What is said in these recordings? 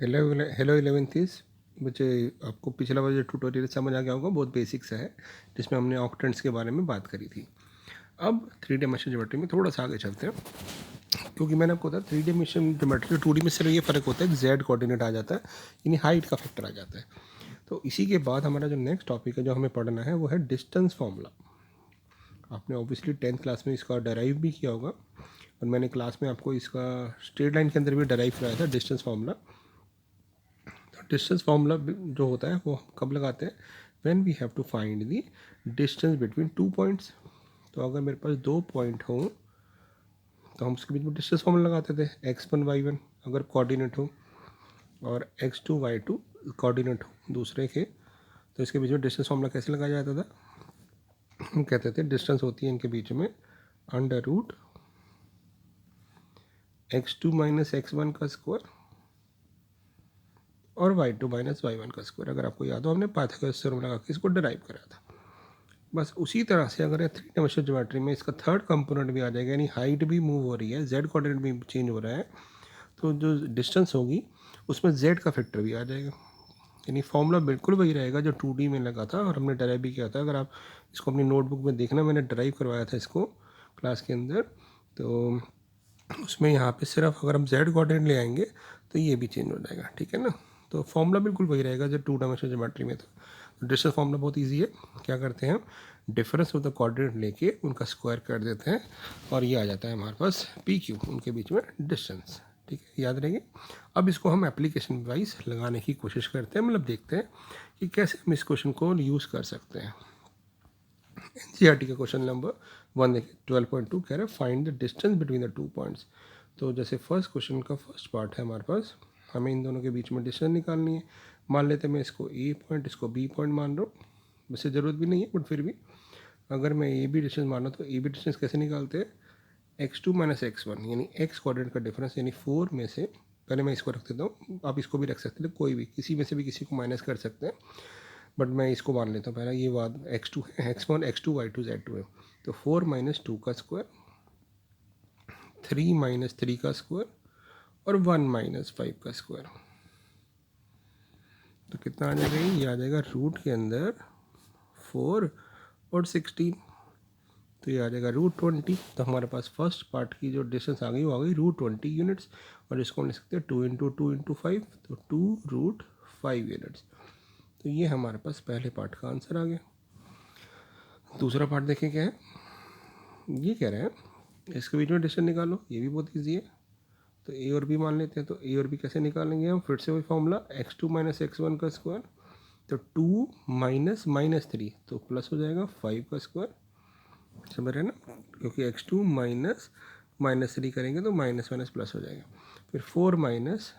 Hello hello 11th बच्चे, आपको पिछला वाला जो ट्यूटोरियल समझ आ गया होगा, बहुत बेसिक सा है, जिसमें हमने ऑक्टेंट्स के बारे में बात करी थी। अब थ्री डायमेंशनल ज्योमेट्री में थोड़ा सा आगे चलते हैं, क्योंकि मैंने आपको बताया three dimensional geometry two D में सिर्फ ये फ़र्क होता है कि जेड कोऑर्डिनेट आ जाता है, यानी हाइट का फैक्टर आ जाता है। तो इसी के बाद हमारा जो नेक्स्ट टॉपिक है जो हमें पढ़ना है वो है डिस्टेंस फॉर्मूला। आपने ऑब्वियसली 10th क्लास में इसका डराइव भी किया होगा, और मैंने क्लास में आपको इसका स्ट्रेट लाइन के अंदर भी डराइव कराया था डिस्टेंस फार्मूला। डिस्टेंस फार्मूला जो होता है वो हम कब लगाते हैं, when we have to find the distance between two points. तो अगर मेरे पास दो पॉइंट हों तो हम उसके बीच में डिस्टेंस फार्मूला लगाते थे, x1 y1 अगर कोऑर्डिनेट हो और x2 y2 कोऑर्डिनेट हो दूसरे के, तो इसके बीच में डिस्टेंस फार्मूला कैसे लगाया जाता था। हम कहते थे डिस्टेंस होती है इनके बीच में under root x2 minus x1 का स्क्वायर और y2 माइनस y1 का स्क्वायर। अगर आपको याद हो, हमने पाइथागोरस थ्योरम लगा के इसको डिराइव करा था। बस उसी तरह से अगर थ्री डायमेंशनल ज्योमेट्री में इसका थर्ड कंपोनेंट भी आ जाएगा, यानी हाइट भी मूव हो रही है, जेड कोऑर्डिनेट भी चेंज हो रहा है, तो जो डिस्टेंस होगी उसमें जेड का फैक्टर भी आ जाएगा। यानी फॉर्मूला बिल्कुल वही रहेगा जो 2D में लगा था और हमने डराइव भी किया था। अगर आप इसको अपनी नोटबुक में देखना, मैंने डराइव करवाया था इसको क्लास के अंदर, तो उसमें यहाँ पे सिर्फ अगर हम जेड कोऑर्डिनेट ले आएंगे तो ये भी चेंज हो जाएगा, ठीक है ना। तो फॉर्मूला बिल्कुल वही रहेगा जो टू डायमेंशनल ज्योमेट्री में था। डिस्टेंस फॉर्मूला बहुत इजी है। क्या करते हैं हम, डिफरेंस ऑफ द कोऑर्डिनेट लेके उनका स्क्वायर कर देते हैं और ये आ जाता है हमारे पास पी क्यू, उनके बीच में डिस्टेंस, ठीक है, याद रहेंगे। अब इसको हम एप्लीकेशन वाइज लगाने की कोशिश करते हैं, मतलब देखते हैं कि कैसे हम इस क्वेश्चन को यूज़ कर सकते हैं। एनसीईआरटी का क्वेश्चन नंबर 1 देखिए, 12.2 कह रहा है find the distance between the two points. तो जैसे फर्स्ट क्वेश्चन का फर्स्ट पार्ट है हमारे पास, हमें इन दोनों के बीच में डिस्टेंस निकालनी है। मान लेते हैं मैं इसको ए पॉइंट, इसको बी पॉइंट मान रहा हूँ, वैसे ज़रूरत भी नहीं है बट फिर भी अगर मैं ए बी डिस्टेंस मान रहा हूँ तो ए बी डिस्टेंस कैसे निकालते हैं, x2 माइनस x1 यानी x कोऑर्डिनेट का डिफरेंस, यानी 4 में से, पहले मैं इसको रख देता हूँ, आप इसको भी रख सकते हैं, कोई भी किसी में से भी किसी को माइनस कर सकते हैं, बट मैं इसको मान लेता हूँ पहला। ये बात x2 है, x1 x2 y2 z2 है, तो 4 माइनस 2 का स्क्वायर, 3 माइनस 3 का स्क्वायर और 1 माइनस 5 का स्क्वायर। तो कितना आ जाएगा, ये आ जाएगा रूट के अंदर 4 और 16, तो ये आ जाएगा √20। तो हमारे पास फर्स्ट पार्ट की जो डिस्टेंस आ गई वो आ गई √20 यूनिट्स, और इसको हम लिख सकते हैं 2 × 2 × 5, तो 2√5 यूनिट्स। तो ये हमारे पास पहले पार्ट का आंसर आ गया। दूसरा पार्ट देखें क्या है, ये कह रहे हैं इसके बीच में डिस्टेंस निकालो, ये भी बहुत ईजी है। तो ए और बी मान लेते हैं, तो ए और बी कैसे निकालेंगे हम, फिर से वही फॉर्मूला x2 माइनस x1 का स्क्वायर, तो 2 माइनस माइनस 3 तो प्लस हो जाएगा 5 का स्क्वायर, समझ रहे हैं ना, क्योंकि x2 माइनस माइनस 3 करेंगे तो माइनस माइनस प्लस हो जाएगा। फिर 4 माइनस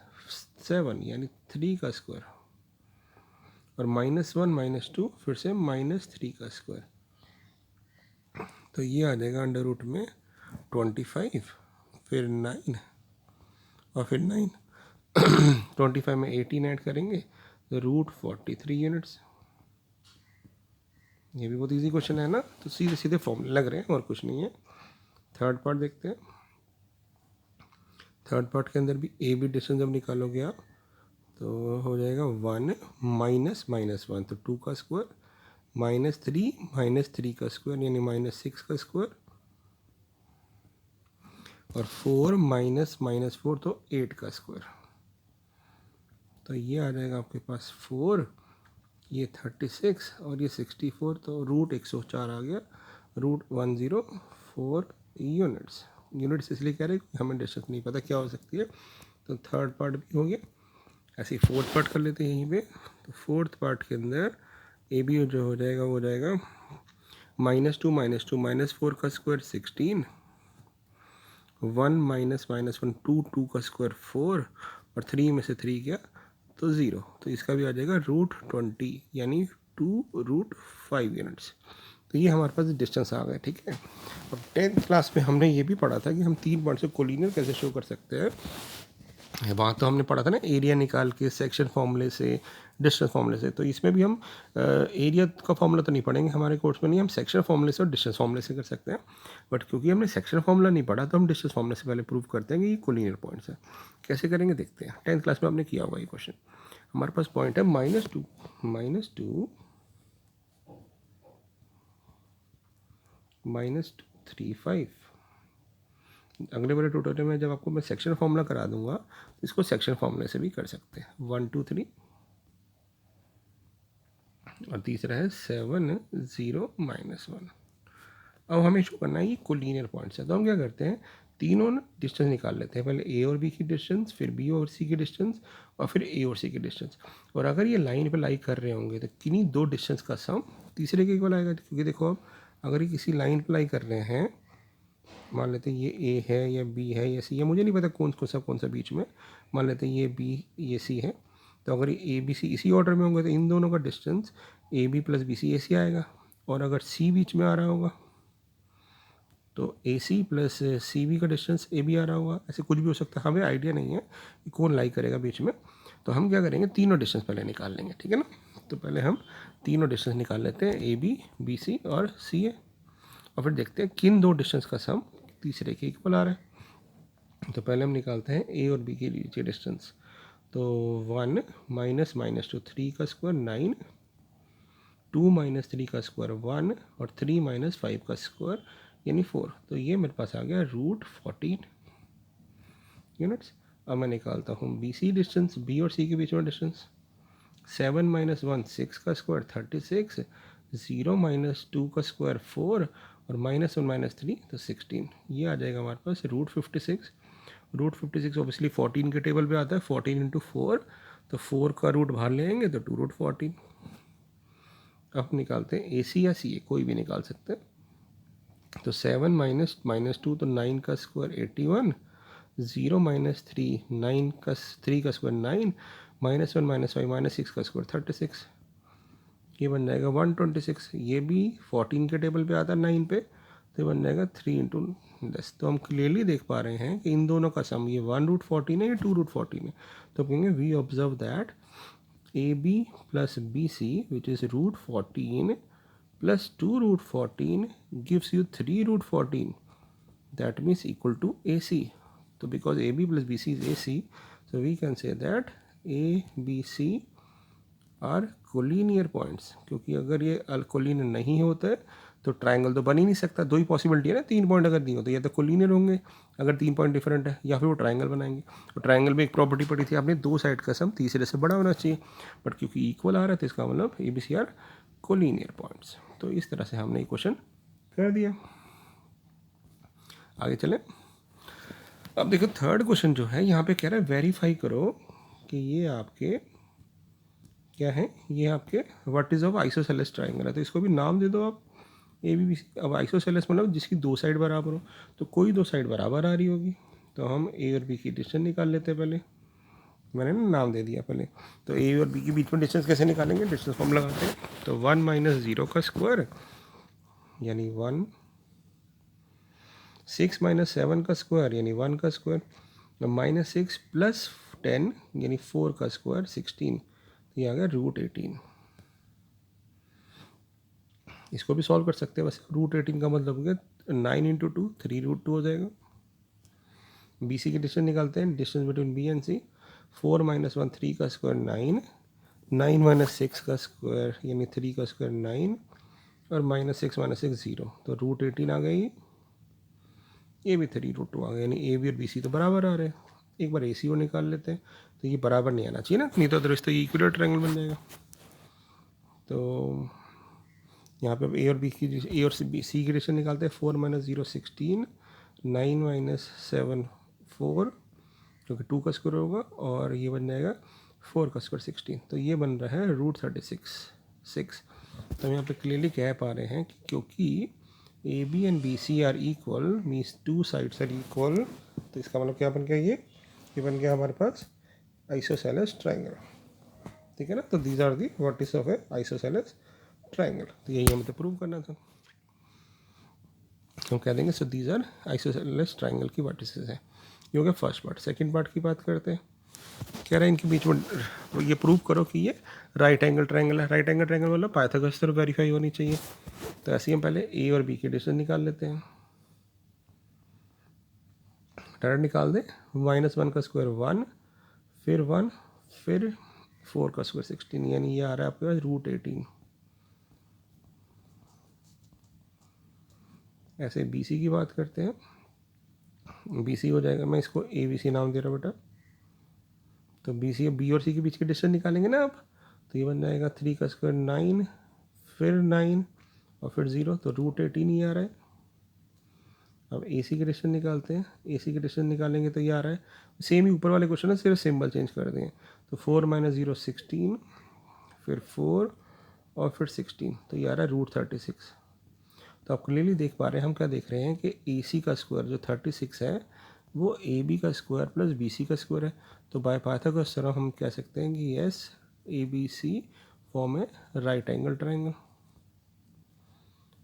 7 यानी 3 का स्क्वायर, और -1 -2 फिर से -3 का स्क्वायर, तो ये आ जाएगा अंडर रूट में 25, फिर 9 और फिर 9 25 में 18 ऐड करेंगे तो √43 यूनिट्स। ये भी बहुत इजी क्वेश्चन है ना, तो सीधे सीधे फॉर्मूले लग रहे हैं और कुछ नहीं है। थर्ड पार्ट देखते हैं। थर्ड पार्ट के अंदर भी ए बी डिस्टेंस जब निकालोगे आप तो हो जाएगा 1 माइनस -1, तो 2 का स्क्वायर, -3 का स्क्वायर यानी -6 का स्क्वायर, और 4 माइनस -4 तो 8 का स्क्वायर। तो ये आ जाएगा आपके पास 4, ये 36 और ये 64, तो √104 आ गया, √104 यूनिट्स। यूनिट्स इसलिए कह रहे हैं हमें डिस्टेंस नहीं पता क्या हो सकती है। तो थर्ड पार्ट भी हो गया। ऐसे ही फोर्थ पार्ट कर लेते हैं यहीं पे। तो फोर्थ पार्ट के अंदर ए बी जो हो जाएगा वो हो जाएगा -2 -4 का स्क्वायर 16, 1 माइनस -1 2 का स्क्वायर 4, और 3 में से 3 गया तो 0, तो इसका भी आ जाएगा √20 यानी 2√5 यूनिट्स। तो ये हमारे पास डिस्टेंस आ गया, ठीक है। अब 10th क्लास में हमने ये भी पढ़ा था कि हम 3 पॉइंट से कोलिनियर कैसे शो कर सकते हैं। वहाँ तो हमने पढ़ा था ना एरिया निकाल के सेक्शन फॉर्मूले से, डिस्टेंस फॉर्मूले से, तो इसमें भी हम एरिया का फॉर्मूला तो नहीं पढ़ेंगे, हमारे कोर्स में नहीं, हम सेक्शन फॉर्मूले से और डिस्टेंस फॉर्मूले से कर सकते हैं। बट क्योंकि हमने सेक्शन फॉर्मूला नहीं पढ़ा तो हम डिस्टेंस फॉर्मूले से पहले प्रूव करते हैं कि ये कोलिनियर पॉइंट्स है। कैसे करेंगे देखते हैं। 10th क्लास में आपने किया हुआ ये क्वेश्चन। हमारे पास पॉइंट है -2 -2 -2 3 5। अगले वाले ट्यूटोरियल में जब आपको मैं सेक्शन फॉर्मूला करा दूंगा तो इसको सेक्शन फॉर्मूले से भी कर सकते हैं। 1 2 3 और तीसरा है 7 0 -1। अब हमें शो करना है ये कोलिनियर पॉइंट्स है, तो हम क्या करते हैं, तीनों डिस्टेंस निकाल लेते हैं। पहले ए और बी की डिस्टेंस, फिर बी और सी की डिस्टेंस, और फिर ए और सी की डिस्टेंस। और अगर ये लाइन पे लाई कर रहे होंगे तो किन्हीं दो डिस्टेंस का सम तीसरे के इक्वल आएगा। क्योंकि देखो अब अगर ये किसी लाइन पे लाई कर रहे हैं, मान लेते हैं ये ए है या बी है या सी है, मुझे नहीं पता कौन सा बीच में, मान लेते हैं ये बी ये सी है, तो अगर ए बी सी इसी ऑर्डर में होंगे तो इन दोनों का distance A B plus B C A C आएगा। और अगर सी बीच में आ रहा होगा तो ए सी प्लस सी बी का डिस्टेंस ए बी आ रहा होगा। ऐसे कुछ भी हो सकता है, हमें आइडिया नहीं है कि कौन लाई करेगा बीच में। तो हम क्या करेंगे, तीनों डिस्टेंस पहले निकाल लेंगे, ठीक है ना। तो पहले हम तीनों डिस्टेंस निकाल लेते हैं, ए बी सी और सी ए, और फिर देखते हैं किन दो डिस्टेंस का सम तीसरे के इक्वल आ रहा है। तो पहले हम निकालते हैं ए और बी के लिए डिस्टेंस। तो 1 -2 3 का स्क्वायर 9, 2 - 3 का स्क्वायर 1, और 3 - 5 का स्क्वायर यानी 4। तो ये मेरे पास आ गया √14 यूनिट्स। अब मैं निकालता हूँ बी सी डिस्टेंस, बी और सी के बीच में डिस्टेंस। 7 - 1 6 का स्क्वायर 36, 0 - 2 का स्क्वायर 4, और -1 - 3 तो 16। ये आ जाएगा हमारे पास √56। √56 ऑब्वियसली 14 के टेबल पे आता है, 14 × 4, तो 4 का रूट बाहर ले आएंगे तो 2√14। अब निकालते हैं ए सी या सी ए, कोई भी निकाल सकते हैं। तो 7 - 2 तो 9 का स्क्वायर 81, 0 - 3 9 का 3 का स्क्वायर 9, -1 - 5 -6 का स्क्वायर 36। ये बन जाएगा 126। ये भी 14 के टेबल पे आता है 9 पे, तो ये बन जाएगा 3 × 10। तो हम क्लियरली देख पा रहे हैं कि इन दोनों का सम ये 1√14 है, ये 2√14 है। तो कहेंगे we observe that A B plus B C which is √14 plus 2√14 gives you 3√14. That means equal to AC. So because AB plus BC is AC, so we can say that A, B, C are collinear points. क्योंकि अगर ये collinear नहीं होता है तो triangle तो बन ही नहीं सकता। दो ही पॉसिबिलिटी है ना, 3 पॉइंट अगर दिए हो तो या तो कोलिनियर होंगे अगर 3 पॉइंट डिफरेंट है, या फिर वो ट्राइंगल बनाएंगे। तो ट्राइंगल में एक प्रॉपर्टी पड़ी थी आपने, दो साइड का सम तीसरे से बड़ा होना चाहिए, बट क्योंकि इक्वल आ रहा है तो इसका मतलब A B C are collinear points. तो इस तरह से हमने ये क्वेश्चन कर दिया। आगे चलें। अब देखो थर्ड क्वेश्चन जो है यहाँ पे कह रहा है वेरीफाई करो कि ये आपके क्या है, ये आपके वर्टिस ऑफ आइसोसेलेस ट्राइंगल है। तो इसको भी नाम दे दो आप ए बी सी। अब आइसोसेलेस मतलब जिसकी दो साइड बराबर हो, तो कोई दो साइड बराबर आ रही होगी। तो हम ए और बी की डिस्टेंस निकाल लेते हैं। पहले मैंने ना नाम दे दिया पहले। तो ए और बी के बीच में डिस्टेंस कैसे निकालेंगे, डिस्टेंस फॉर्म लगाते हैं। तो 1 - 0 का स्क्वायर यानी 1, 6 - 7 का स्क्वायर यानी 1 का स्क्वायर, -6 + 10 यानी 4 का स्क्वायर 16। ये आ गया √18। इसको भी सॉल्व कर सकते हैं। बस √18 का मतलब हो गया 9 × 2 3√2 हो जाएगा। बी सी की डिस्टेंस निकालते हैं, distance between B and C. 4 - 1 3 का स्क्वायर 9, 9 - 6 का स्क्वायर यानी 3 का स्क्वायर 9, और -6 - 6 0। तो √18 आ गई। ये भी 3√2 आ गया, यानी ए बी और बी सी तो बराबर आ रहे हैं। एक बार ए सी को निकाल लेते हैं। तो ये बराबर नहीं आना चाहिए ना, नहीं तो अदरवाइज तो ये इक्विलेटरल ट्रायंगल बन जाएगा। तो यहाँ पे ए और बी की ए और बी सी की डिस्टेंस निकालते हैं। 4 - 0 16, 9 - 7 4, क्योंकि 2 का स्क्वायर होगा, और ये बन जाएगा 4 का स्क्वायर 16। तो ये बन रहा है √36 6। तो हम यहाँ पे क्लियरली कह पा रहे हैं कि क्योंकि A B and B C are equal means two sides are equal, तो इसका मतलब क्या बन गया, ये बन गया हमारे पास आइसोसेलेस ट्राइंगल। ठीक है ना। तो these are the vertices of a isosceles triangle. तो यही हमें तो प्रूव करना था। हम कह देंगे so these are isosceles triangle की वर्टिसेस हैं। ये हो गया फर्स्ट पार्ट। सेकंड पार्ट की बात करते हैं। कह रहा है इनके बीच में ये प्रूव करो कि ये राइट एंगल ट्रायंगल है। राइट एंगल ट्रायंगल मतलब पाइथागोरस थ्योरम वेरीफाई होनी चाहिए। तो ऐसे ही हम पहले ए और बी की डिस्टेंस निकाल लेते हैं। डायरेक्ट निकाल दें। -1 का स्क्वायर 1, फिर 1, फिर 4 का स्क्वायर 16, यानी ये आ रहा है आपके पास √18। ऐसे बी सी की बात करते हैं। बी सी हो जाएगा, मैं इसको ए बी सी नाम दे रहा हूँ बेटा। तो बी सी बी और सी के बीच की डिस्टेंस निकालेंगे ना आप, तो ये बन जाएगा 3 का स्क्वायर 9, फिर 9 और फिर 0, तो √18 ही आ रहा है। अब ए सी की डिस्टेंस निकालते हैं। ए सी की डिस्टेंस निकालेंगे तो ये आ रहा है सेम ही ऊपर वाले क्वेश्चन है, सिर्फ सिंबल चेंज कर दें। तो 4 - 0 16, फिर 4 और फिर 16, तो ये आ रहा है √36। तो आप क्लियरली देख पा रहे हैं, हम क्या देख रहे हैं कि ए सी का स्क्वायर जो 36 है वो ए बी का स्क्वायर प्लस बी सी का स्क्वायर है। तो बाय पाइथागोरस थ्योरम हम कह सकते हैं कि yes A B C form a right angle triangle.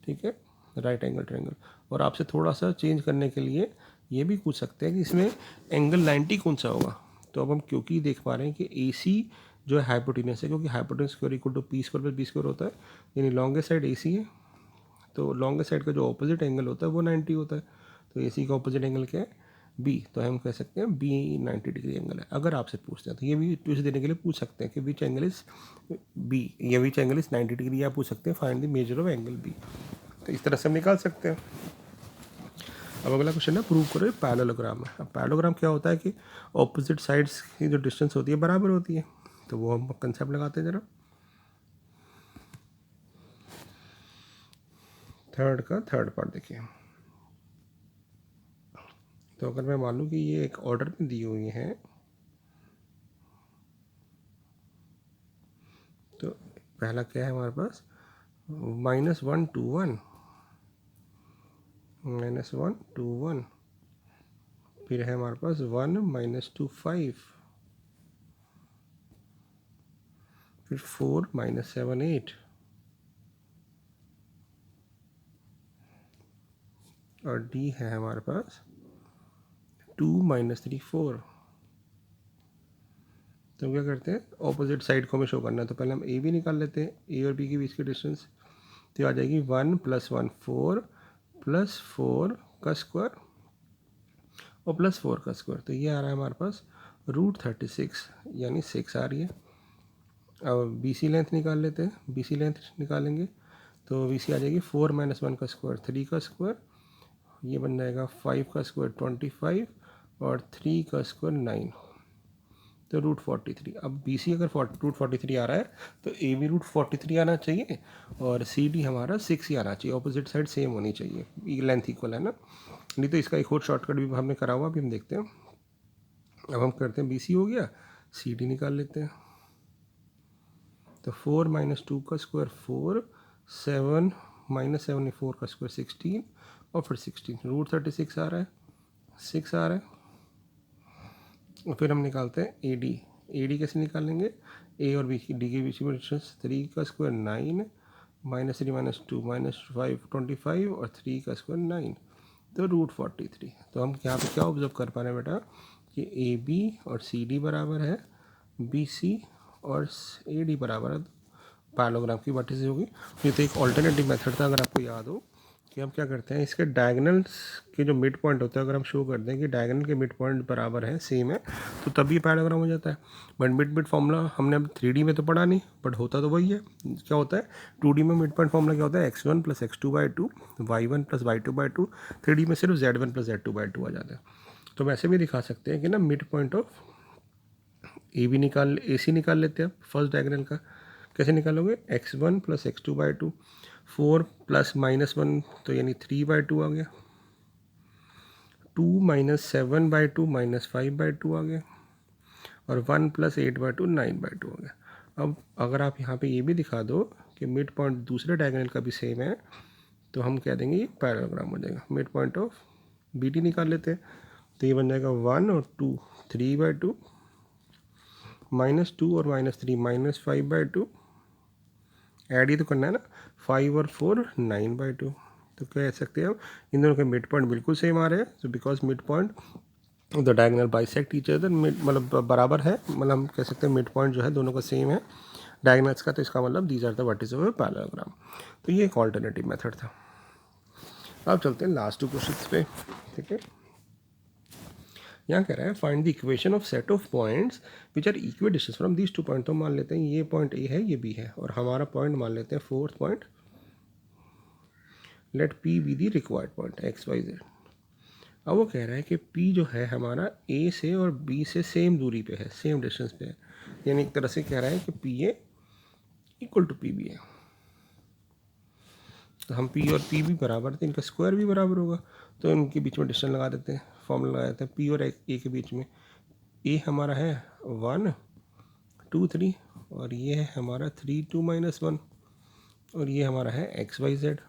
ठीक है, राइट एंगल ट्रायंगल। और आपसे थोड़ा सा चेंज करने के लिए ये भी पूछ सकते हैं कि इसमें एंगल 90 कौन सा होगा। तो अब हम क्योंकि देख पा रहे हैं कि ए सी जो है हाइपोटेनस है, क्योंकि hypotenuse square equal to P square plus B square होता है, यानी लॉन्गेस्ट साइड ए सी है। तो लॉन्गेस्ट साइड का जो ऑपोजिट एंगल होता है वो 90 होता है। तो ए सी का ऑपोजिट एंगल क्या है, बी। तो हम कह सकते हैं बी 90 डिग्री एंगल है। अगर आपसे पूछते हैं तो ये भी ट्विस्ट देने के लिए पूछ सकते हैं कि विच एंगल इज बी या विच एंगल इज 90 डिग्री, या पूछ सकते हैं find the measure of angle B. तो इस तरह से हम निकाल सकते हैं। अब अगला क्वेश्चन है प्रूव करो पैरेललोग्राम है। अब पैरेललोग्राम क्या होता है कि ऑपोजिट साइड्स की जो डिस्टेंस होती है बराबर होती है। तो वो हम कंसेप्ट लगाते हैं जरा। थर्ड का थर्ड पार्ट देखिए। तो अगर मैं मान लूँ कि ये एक ऑर्डर में दी हुई है, तो पहला क्या है हमारे पास, -1 2 1, -1 2 1, फिर है हमारे पास 1 - 2 5, फिर 4 - 7 8, और डी है हमारे पास 2 - 3 4। तो हम क्या करते हैं, ऑपोजिट साइड को हमें शो करना है। तो पहले हम ए बी निकाल लेते हैं। ए और बी के बीच की डिस्टेंस तो आ जाएगी 1 + 1 4 + 4 का स्क्वायर और +4 का स्क्वायर। तो ये आ रहा है हमारे पास √36, यानी 6 आ रही है। अब बी सी लेंथ निकाल लेते हैं। बी सी लेंथ निकालेंगे तो बी सी आ जाएगी 4 - 1 का स्क्वायर 3 का स्क्वायर, ये बन जाएगा 5 का स्क्वायर 25 और 3 का स्क्वायर 9, तो √43। अब बी सी अगर √43 आ रहा है तो ए भी √43 आना चाहिए और सी डी हमारा 6 ही आना चाहिए। ऑपोजिट साइड सेम होनी चाहिए, लेंथ इक्वल है ना। नहीं तो इसका एक और शॉर्टकट भी हमने करा हुआ, अभी हम देखते हैं। अब हम करते हैं बी सी हो गया, सी डी निकाल लेते हैं। तो 4 - 2 का स्क्वायर 4, 7 - 7 4 का स्क्वायर 16 और फिर 16, √36 आ रहा है, 6 आ रहा है। और फिर हम निकालते हैं ए डी। ए डी कैसे निकालेंगे, ए और बी की डी के बीच में डिस्टेंस 3 का स्क्वायर 9, -3 - 2 -5 25 और 3 का स्क्वायर 9, तो √43। तो हम यहाँ पे क्या ऑब्जर्व कर पा रहे हैं बेटा कि ए बी और सी डी बराबर है, बी सी और ए डी बराबर है। पैरेललोग्राम की वाट से होगी। ये तो एक ऑल्टरनेटिव मेथड था, अगर आपको याद हो कि हम क्या करते हैं, इसके डायगनल्स के जो मिड पॉइंट होता है अगर हम शो कर दें कि डायगनल के मिड पॉइंट बराबर है, सेम है, तो तभी पैरेललोग्राम हो जाता है। बट मिड फॉर्मूला हमने अब 3D में तो पढ़ा नहीं, बट होता तो वही है। क्या होता है 2D में मिड पॉइंट फॉर्मूला क्या होता है, x1 + x2/2 y1 + y2/2। 3D में सिर्फ z1 + z2/2 आ जाता है। तो वैसे भी दिखा सकते हैं कि ना मिड पॉइंट ऑफ ए सी निकाल लेते हैं फर्स्ट डायगोनल का। कैसे निकालोगे, x1 + x2/2, 4 + -1 तो यानी 3/2 आ गया, 2 - 7/2 -5/2 आ गया, और 1 + 8/2 9/2 आ गया। अब अगर आप यहाँ पे ये भी दिखा दो कि मिड पॉइंट दूसरे डायगोनल का भी सेम है, तो हम कह देंगे ये पैरेललोग्राम हो जाएगा। Mid point of B D निकाल लेते हैं। तो ये बन जाएगा 1 और 2 3/2, -2 और -3 -5/2, ऐड ही तो करना है ना, 5 और 4 9/2। तो कह सकते हैं हम इन दोनों के मिड पॉइंट बिल्कुल सेम आ रहे हैं। तो because mid point the diagonal bisect each other, मतलब बराबर है, मतलब हम कह सकते हैं मिड पॉइंट जो है दोनों का सेम है डायगोनल्स का, तो इसका मतलब these are the vertices of a parallelogram. तो ये एक ऑल्टरनेटिव मेथड था। अब चलते हैं लास्ट 2 क्वेश्चंस पे, ठीक है। यहाँ कह रहा है find the equation of set of points which are equidistant from these 2 point. तो मान लेते हैं ये पॉइंट ए है, ये बी है, और हमारा पॉइंट मान लेते हैं 4th point, let P be the required point X Y Z. अब वो कह रहा है कि P जो है हमारा A से और B से सेम दूरी पे है, सेम डिस्टेंस पे है, यानी एक तरह से कह रहा है कि PA इक्वल टू PB है। तो हम P और P भी बराबर थे, इनका स्क्वायर भी बराबर होगा, तो इनके बीच में डिस्टेंस लगा देते हैं, फॉर्मूला लगा देते हैं P और A के बीच में। A हमारा है 1 2 3, और ये है हमारा 3 2 -1, और ये हमारा है एक्स वाई जेड।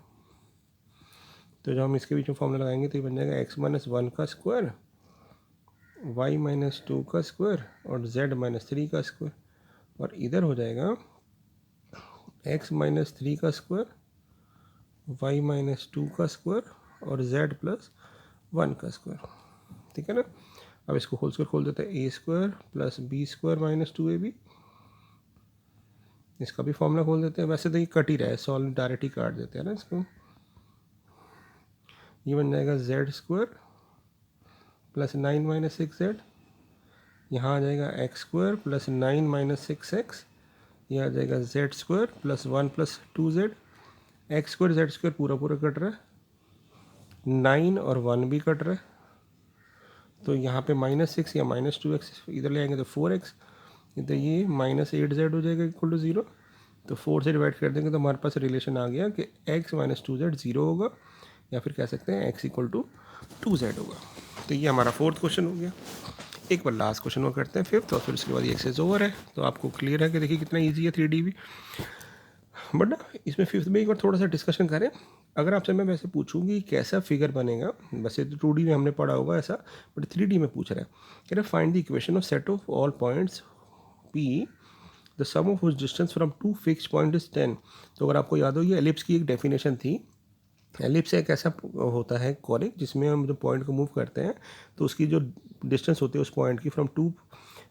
तो जब हम इसके बीच में फॉर्मूला लगाएंगे तो ये बन जाएगा x - 1 का स्क्वायर, y - 2 का स्क्वायर, और z - 3 का स्क्वायर, और इधर हो जाएगा x - 3 का स्क्वायर, y - 2 का स्क्वायर, और z + 1 का स्क्वायर, ठीक है ना। अब इसको होल स्क्वायर खोल देते हैं, a square plus b square - 2ab, इसका भी फॉर्मूला खोल देते हैं। वैसे तो ये कट ही रहा है, सॉल्व डायरेक्ट ही काट देते हैं ना इसको। ये बन जाएगा z स्क्वायर प्लस 9 - 6z, यहाँ आ जाएगा एक्स स्क्वायर प्लस 9 - 6x, ये आ जाएगा Z square plus 1 + 2z। X square Z square पूरा पूरा कट रहा है, 9 और 1 भी कट रहा है, तो यहाँ पे -6 या -2x इधर ले आएंगे तो 4x, इधर ये -8z हो जाएगा इक्वल टू 0। तो 4 से डिवाइड कर देंगे तो हमारे पास रिलेशन आ गया कि x - 2z 0 होगा, या फिर कह सकते हैं x = 2z होगा। तो ये हमारा 4th क्वेश्चन हो गया। एक बार लास्ट क्वेश्चन वो करते हैं 5th, और फिर उसके बाद ये एक्सरसाइज ओवर है। तो आपको क्लियर है कि देखिए कितना ईजी है 3D भी। बट ना इसमें 5th में एक बार थोड़ा सा डिस्कशन करें। अगर आपसे मैं वैसे पूछूंगी कैसा फिगर बनेगा, वैसे तो 2D में हमने पढ़ा होगा ऐसा, बट 3D में पूछ रहा है, कह रहा है find the equation of set of all points P the sum of whose distance from 2 fixed point is 10। तो अगर आपको याद हो ये एलिप्स की एक डेफिनेशन थी। एलिप्स एक ऐसा होता है कॉनिक जिसमें हम जो पॉइंट को मूव करते हैं तो उसकी जो डिस्टेंस होती है उस पॉइंट की फ्रॉम 2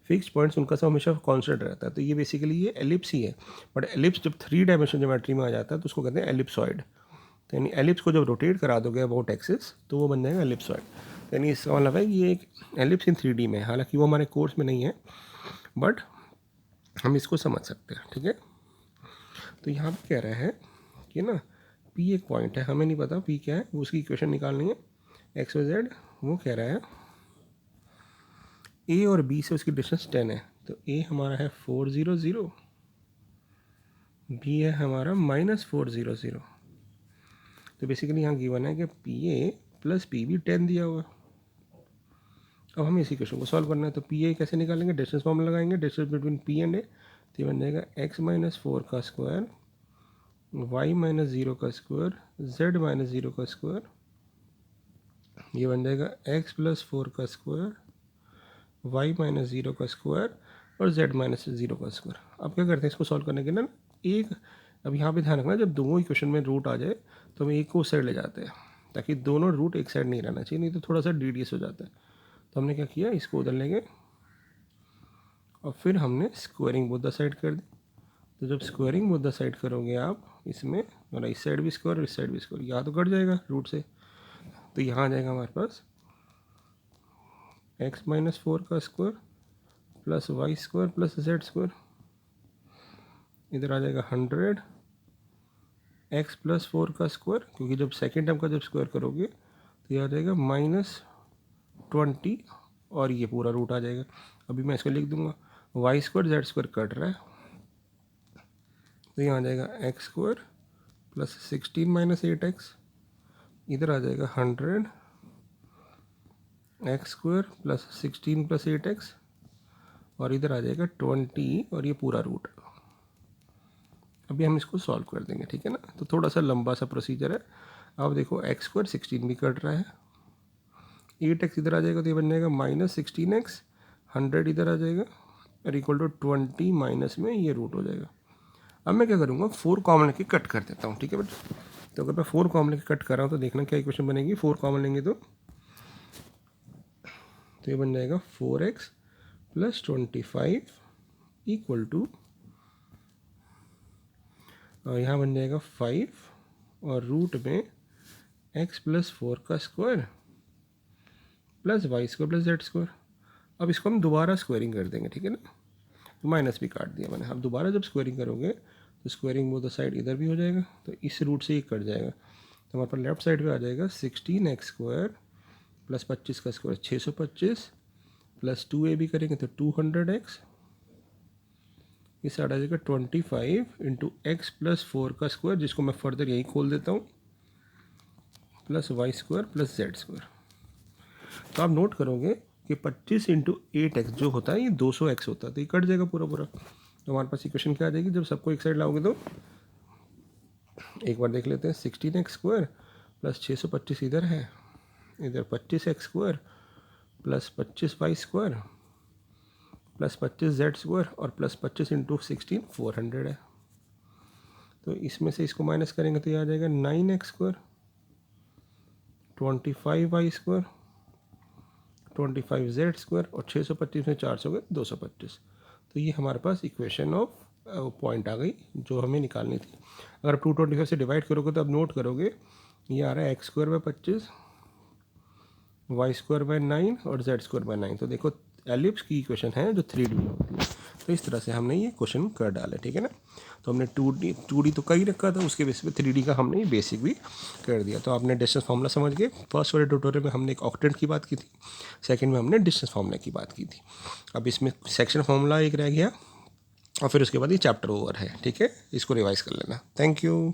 फिक्स पॉइंट्स, उनका सब हमेशा कांस्टेंट रहता है। तो ये बेसिकली ये एलिप्स ही है। बट एलिप्स जब 3 डायमेंशन ज्योमेट्री में आ जाता है तो उसको कहते हैं एलिप्सॉइड। तो यानी एलिप्स को जब रोटेट करा दोगे अबाउट एक्सिस तो वो बन जाएगा एलिप्सॉइड। तो यानी इसका मतलब है ये एक एलिप्स इन 3D में है, हालांकि वो हमारे कोर्स में नहीं है बट हम इसको समझ सकते हैं, ठीक है। तो यहाँ पर कह रहा है कि ना P एक पॉइंट है, हमें नहीं पता P क्या है, उसकी इक्वेशन निकालनी है एक्स वाई जेड। वो कह रहा है A और B से उसकी डिस्टेंस 10 है, तो A हमारा है 4 0 0, B है हमारा -4 0 0। तो बेसिकली यहाँ गिवन है कि PA + PB 10 दिया हुआ। अब हमें इसी क्वेश्चन को सॉल्व करना है। तो PA कैसे निकालेंगे, डिस्टेंस फॉर्मूला लगाएंगे, distance between P and A, तो ये बन जाएगा x - 4 का स्क्वायर, y - 0 का स्क्वायर, z - 0 का स्क्वायर, ये बन जाएगा x + 4 का स्क्वायर, y - 0 का स्क्वायर, और z - 0 का स्क्वायर। अब क्या करते हैं इसको सॉल्व करने के लिए एक, अब यहाँ पे ध्यान रखना जब दोनों इक्वेशन में रूट आ जाए तो हम एक को उस साइड ले जाते हैं ताकि दोनों रूट एक साइड नहीं रहना चाहिए, नहीं तो थोड़ा सा डीडियस हो जाता है। तो हमने क्या किया, इसको उधर ले गए और फिर हमने स्क्वायरिंग बोथ द साइड कर दी। तो जब स्क्वायरिंग बोथ द साइड करोगे आप इसमें, मतलब इस साइड भी स्क्वायर और इस साइड भी स्क्वायर, यहाँ तो कट जाएगा रूट से, तो यहाँ आ जाएगा हमारे पास x - 4 का square plus Y square plus Z square, इधर आ जाएगा 100 x + 4 का स्क्वायर, क्योंकि जब सेकेंड टर्म का जब स्क्वायर करोगे तो ये आ जाएगा -20, और ये पूरा रूट आ जाएगा। अभी मैं इसको लिख दूंगा, Y square Z square cut रहा है, तो यहाँ आ जाएगा x स्क्वायर प्लस 16 - 8x, इधर आ जाएगा 100 x स्क्वायर प्लस 16 + 8x, और इधर आ जाएगा 20, और ये पूरा रूट। अभी हम इसको सॉल्व कर देंगे, ठीक है ना। तो थोड़ा सा लंबा सा प्रोसीजर है। अब देखो x स्क्वायर 16 भी कट रहा है, 8x इधर आ जाएगा तो ये बन जाएगा -16x, 100 इधर आ जाएगा और इक्वल टू 20 माइनस में ये रूट हो जाएगा। अब मैं क्या करूँगा, 4 कॉमन लेके कट कर देता हूँ, ठीक है बेटा। तो अगर मैं 4 कॉमन लेके कट कर रहा हूँ तो देखना क्या इक्वेशन बनेगी। 4 कॉमन लेंगे तो तो ये बन जाएगा 4x प्लस 25 इक्वल टू, यहाँ बन जाएगा 5 और रूट में x प्लस 4 का square plus Y square plus Z square. अब इसको हम दोबारा स्क्वायरिंग कर देंगे, ठीक है ना, तो माइनस भी काट दिया मैंने। अब दोबारा जब स्क्वायरिंग करोगे तो स्क्वायरिंग बोथ साइड इधर भी हो जाएगा, तो इस रूट से ये कट जाएगा, तो हमारे पास लेफ्ट साइड पे आ जाएगा 16x स्क्वायर प्लस 25 का स्क्वायर 625 प्लस 2a भी करेंगे तो 200x, इस साइड आ जाएगा 25 इंटू एक्स प्लस 4 का स्क्वायर, जिसको मैं फर्दर यही खोल देता हूँ, plus Y square plus Z square. तो आप नोट करोगे कि 25 इंटू 8x जो होता है ये 200x होता है, तो ये कट जाएगा पूरा पूरा। तो हमारे पास इक्वेशन क्या आ जाएगी जब सबको एक साइड लाओगे, तो एक बार देख लेते हैं, 16x स्क्वायर प्लस 625 इधर है, इधर 25x square plus 25y square plus 25z square और प्लस 25 इंटू 16 400 है। तो इसमें से इसको माइनस करेंगे तो ये आ जाएगा 9x square 25y square 25z square और 625 में 400 गए 225। तो ये हमारे पास इक्वेशन ऑफ पॉइंट आ गई जो हमें निकालनी थी। अगर 225 से डिवाइड करोगे तो अब नोट करोगे ये आ रहा है x square by 25 Y square by 9 और जेड स्क्वायर बाय 9। तो देखो एलिप्स की इक्वेशन है जो 3D में होती है। तो इस तरह से हमने ये क्वेश्चन कर डाले, ठीक है ना। तो हमने 2D तो कर ही रखा था, उसके बेस पे 3D का हमने बेसिक भी कर दिया। तो आपने डिस्टेंस फार्मूला समझ गए। फर्स्ट वाले ट्यूटोरियल में हमने एक ऑक्टेंट की बात की थी, सेकंड में हमने डिस्टेंस फार्मूला की बात की थी। अब इसमें सेक्शन फार्मूला एक रह गया और फिर उसके बाद ये चैप्टर ओवर है, ठीक है। इसको रिवाइज कर लेना। Thank you.